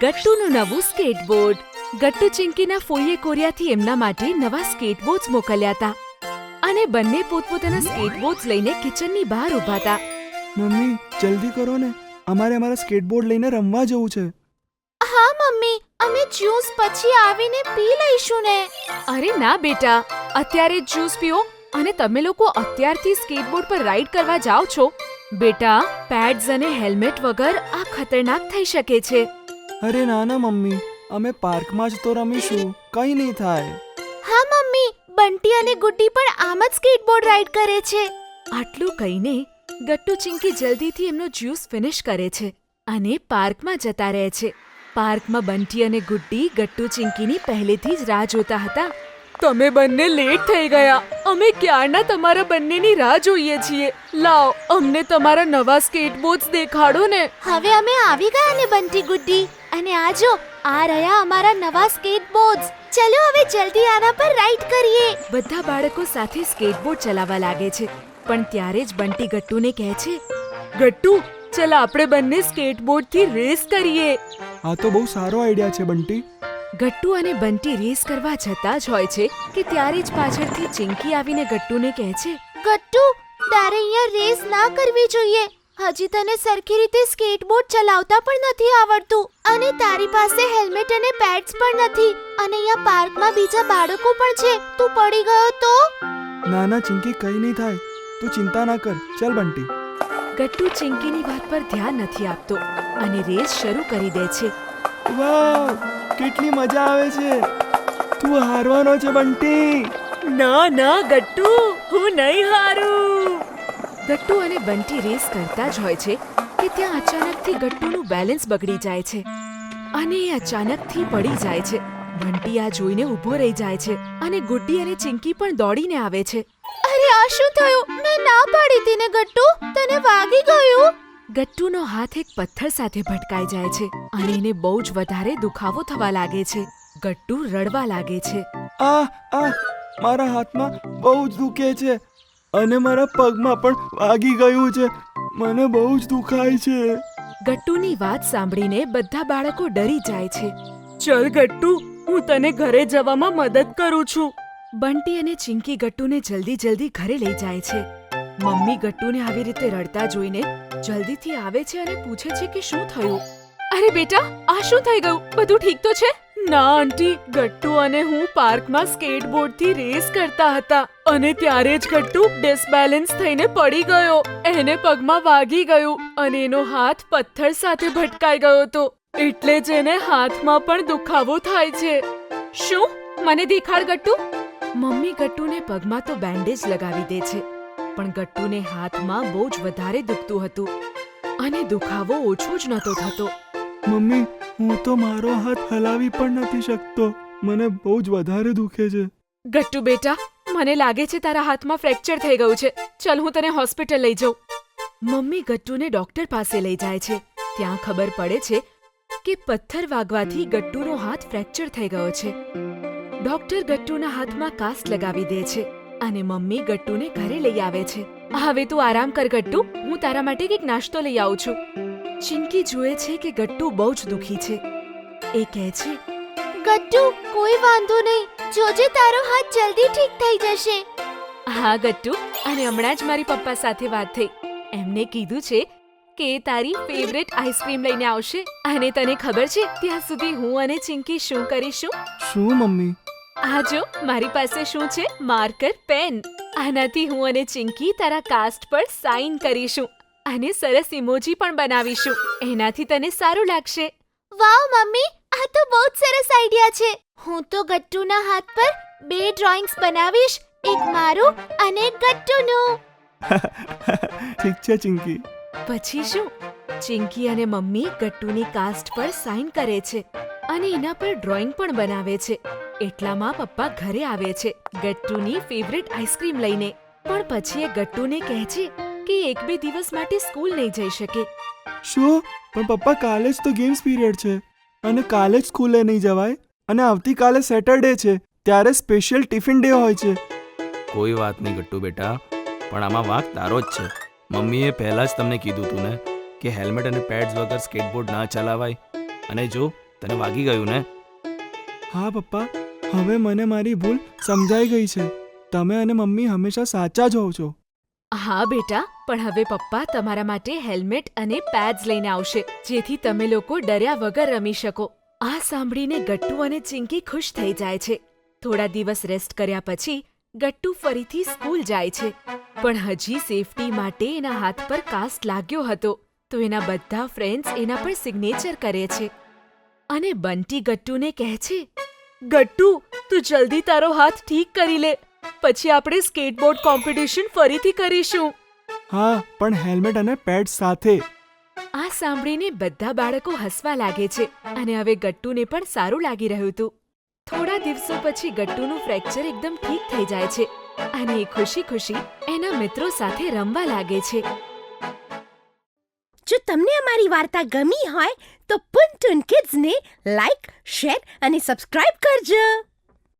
ગટ્ટુનું નવું સ્કેટબોર્ડ. ગટ્ટુ ચિંકીના ફોઈએ કોરિયાથી એમના માટે નવા સ્કેટબોર્ડ્સ મોકલ્યા હતા અને બંને પોતપોતાના સ્કેટબોર્ડ્સ લઈને કિચનની બહાર ઊભા હતા. મમ્મી જલ્દી કરો ને, અમારે અમારા સ્કેટબોર્ડ લઈને રમવા જવું છે. હા મમ્મી, અમે જ્યુસ પછી આવીને પી લઈશું ને. અરે ના બેટા, અત્યારે જ જ્યુસ પીઓ અને તમે લોકો અત્યારથી સ્કેટબોર્ડ પર રાઈડ કરવા જાઓ છો. બેટા, પેડ્સ અને હેલ્મેટ વગર આ ખતરનાક થઈ શકે છે. અરે ના ના મમ્મી, અમે પાર્કમાં જ તો રમીશું, કંઈ નહીં થાય. હા મમ્મી, બંટી અને ગુડ્ડી પણ આમ જ સ્કેટબોર્ડ રાઈડ કરે છે. આટલું કહીને ગટ્ટુ ચિંકી જલ્દીથી એમનો જ્યુસ ફિનિશ કરે છે અને પાર્કમાં જતા રહે છે. પાર્કમાં બંટી અને ગુડ્ડી ગટ્ટુ ચિંકીની પહેલેથી જ રાહ જોતા હતા. તમે બંને લેટ થઈ ગયા. અમે ક્યારના તમારા બંનેની રાહ જોઈએ છીએ. લાવ, અમને તમારા નવા સ્કેટબોર્ડ્સ દેખાડો ને. હવે અમે આવી ગયા ને બંટી ગુડ્ડી, અને આ જો, આ રહ્યા અમારા નવા સ્કેટબોર્ડ્સ. ચલો હવે જલ્દી આના પર રાઈડ કરીએ. બધા બાળકો સાથે સ્કેટબોર્ડ ચલાવવા લાગે છે, પણ ત્યારે જ બંટી ગટ્ટુને કહે છે, ગટ્ટુ, ચાલ આપણે બંને સ્કેટબોર્ડથી રેસ કરીએ. આ તો બહુ સારો આઈડિયા છે બંટી. ગટ્ટુ અને બંટી રેસ કરવા જતા જ હોય છે કે ત્યારે જ પાછળથી ચિંકી આવીને ગટ્ટુને કહે છે, ગટ્ટુ, તારે અહીંયા રેસ ના કરવી જોઈએ. હજી તને સરખી રીતે સ્કેટબોર્ડ ચલાવતા પણ નથી આવડતું, અને તારી પાસે હેલ્મેટ અને પેડ્સ પણ નથી, અને અહીંયા પાર્કમાં બીજા બાળકો પણ છે. તું પડી ગયો તો? ના ના ચિંકી, કંઈ નહીં થાય, તું ચિંતા ના કર. ચાલ બંટી. ગટ્ટુ ચિંકીની વાત પર ધ્યાન નથી આપતો અને રેસ શરૂ કરી દે છે. વાવ, કેટલી મજા આવે છે. તું હારવાનો છે બંટી. ના ના ગટ્ટુ, હું નહીં હારું. ગટ્ટુ અને બંટી રેસ કરતા જ હોય છે કે ત્યાં અચાનકથી ગટ્ટુનું બેલેન્સ બગડી જાય છે અને એ અચાનકથી પડી જાય છે. બંટી આ જોઈને ઊભો રહી જાય છે અને ગુડ્ડી અને ચિંકી પણ દોડીને આવે છે. અરે આ શું થયું? મેં ના પાડી હતી ને ગટ્ટુ, તને વાગી ગયું? ગટ્ટુનો હાથ એક પથ્થર સાથે ભટકાઈ જાય છે અને એને બહુ જ વધારે દુખાવો થવા લાગે છે. ગટ્ટુ રડવા લાગે છે. આ મારા હાથમાં બહુ જ દુખે છે અને મારા પગમાં પણ વાગી ગયું છે. મને બહુ જ દુખાય છે. ગટ્ટુની વાત સાંભળીને બધા બાળકો ડરી જાય છે. ચલ ગટ્ટુ, હું તને ઘરે જવામાં મદદ કરું છું. બંટી અને ચિંકી ગટ્ટુને જલ્દી ઘરે લઈ જાય છે. મમ્મી ગટ્ટુને આવી રીતે રડતા જોઈને જલ્દીથી આવે છે અને પૂછે છે કે શું થયું. અરે બેટા, આ શું થઈ ગયું? બધું ઠીક તો છે? ના આંટી, ગટ્ટુ અને હું પાર્કમાં સ્કેટબોર્ડથી રેસ કરતા હતા અને ત્યારે જ ગટ્ટુ ડિસબેલેન્સ થઈને પડી ગયો. એને પગમાં વાગી ગયું અને એનો હાથ પથ્થર સાથે ભટકાઈ ગયો હતો, એટલે જ એને હાથમાં પણ દુખાવો થાય છે. શું? મને દેખાડ ગટ્ટુ. મમ્મી ગટ્ટુને પગમાં તો બેન્ડેજ લગાવી દે છે, પણ ગટ્ટુને હાથમાં બહુ જ વધારે દુખતું હતું અને દુખાવો ઓછો જ નહોતો થતો. મમ્મી, હું તો મારો હાથ હલાવી પણ નથી શકતો. મને બહુ જ વધારે દુખે છે. ગટ્ટુ બેટા, મને લાગે છે તારા હાથમાં ફ્રેક્ચર થઈ ગયું છે. ચાલ હું તને હોસ્પિટલ લઈ જાઉં. મમ્મી ગટ્ટુને ડોક્ટર પાસે લઈ જાય છે. ત્યાં ખબર પડે છે કે પથ્થર વાગવાથી ગટ્ટુનો હાથ ફ્રેક્ચર થઈ ગયો છે. ડોક્ટર ગટ્ટુના હાથમાં કાસ્ટ લગાવી દે છે અને મમ્મી ગટ્ટુને ઘરે લઈ આવે છે. હવે તું આરામ કર ગટ્ટુ, હું તારા માટે કંઈક નાસ્તો લઈ આવું છું. ચિંકી જુએ છે કે ગટ્ટુ બહુ જ દુખી છે. એ કહે છે, ગટ્ટુ, કોઈ વાંધો નહીં, જોજે તારો હાથ જલ્દી ઠીક થઈ જશે. હા ગટ્ટુ, અને હમણાં જ મારી પપ્પા સાથે વાત થઈ. એમને કીધું છે કે તારી ફેવરેટ આઈસ્ક્રીમ લઈને આવશે. અને તને ખબર છે ત્યાં સુધી હું અને ચિંકી શું કરીશું? શું મમ્મી? આ જો, મારી પાસે શું છે? Marker pen. આનાથી હું અને ચિંકી તારા કાસ્ટ પર સાઇન કરીશું અને સરસ ઇમોજી પણ બનાવીશું. એનાથી તને સારું લાગશે. વાવ મમ્મી, આ તો બહુ જ સરસ આઈડિયા છે. હું તો ગટ્ટુના હાથ પર 2 ડ્રોઈંગ્સ બનાવીશ, એક મારું અને એક ગટ્ટુનું. ઠીક છે ચિંકી. પછી શું? ચિંકી અને મમ્મી ગટ્ટુની કાસ્ટ પર સાઇન કરે છે અને એના પર ડ્રોઈંગ પણ બનાવે છે. એટલામાં પપ્પા ઘરે આવે છે ગટ્ટુની ફેવરેટ આઈસ્ક્રીમ લઈને. પણ પછી એ ગટ્ટુને કહે છે કે 1-2 દિવસ માટે સ્કૂલ નહીં જઈ શકે. શું? પણ પપ્પા, કાલે જ તો ગેમ્સ પીરિયડ છે અને કાલે જ સ્કૂલે નહીં જવાય, અને આવતીકાલે સેટરડે છે, ત્યારે સ્પેશિયલ ટિફિન ડે હોય છે. કોઈ વાત નહીં ગટ્ટુ બેટા, પણ આમાં વાંક તારો જ છે. મમ્મીએ પહેલાં જ તમને કીધું હતું ને કે હેલ્મેટ અને પેડ્સ વગર સ્કેટબોર્ડ ના ચલાવાય. અને જો, તને વાગી ગયું ને? હા પપ્પા, હવે મને મારી ભૂલ સમજાઈ ગઈ છે. તમે અને મમ્મી હંમેશા સાચા જ હોવ છો. હા બેટા, પણ હવે પપ્પા તમારા માટે હેલ્મેટ અને પેડ્સ લઈને આવશે, જેથી તમે લોકો ડર્યા વગર રમી શકો. આ સાંભળીને ગટ્ટુ અને ચિંકી ખુશ થઈ જાય છે. થોડા દિવસ રેસ્ટ કર્યા પછી ગટ્ટુ ફરીથી સ્કૂલ જાય છે, પણ હજી સેફટી માટે એના હાથ પર કાસ્ટ લાગ્યો હતો, તો એના બધા ફ્રેન્ડ્સ એના પર સિગ્નેચર કરે છે. અને બંટી ગટ્ટુને કહે છે, ગટ્ટુ, તું જલ્દી તારો હાથ ઠીક કરી લે, પછી આપણે સ્કેટબોર્ડ કોમ્પિટિશન ફરીથી કરીશું. હા, પણ હેલ્મેટ અને પેડ સાથે. આ સાંભળીને બધા બાળકો હસવા લાગે છે અને હવે ગટ્ટુને પણ સારું લાગી રહ્યું હતું. થોડા દિવસો પછી ગટ્ટુનું ફ્રેક્ચર એકદમ ઠીક થઈ જાય છે અને એ ખુશી ખુશી એના મિત્રો સાથે રમવા લાગે છે. જો તમને અમારી વાર્તા ગમી હોય તો પુન ટુન કિડ્સને લાઈક, શેર અને સબસ્ક્રાઇબ કરજો.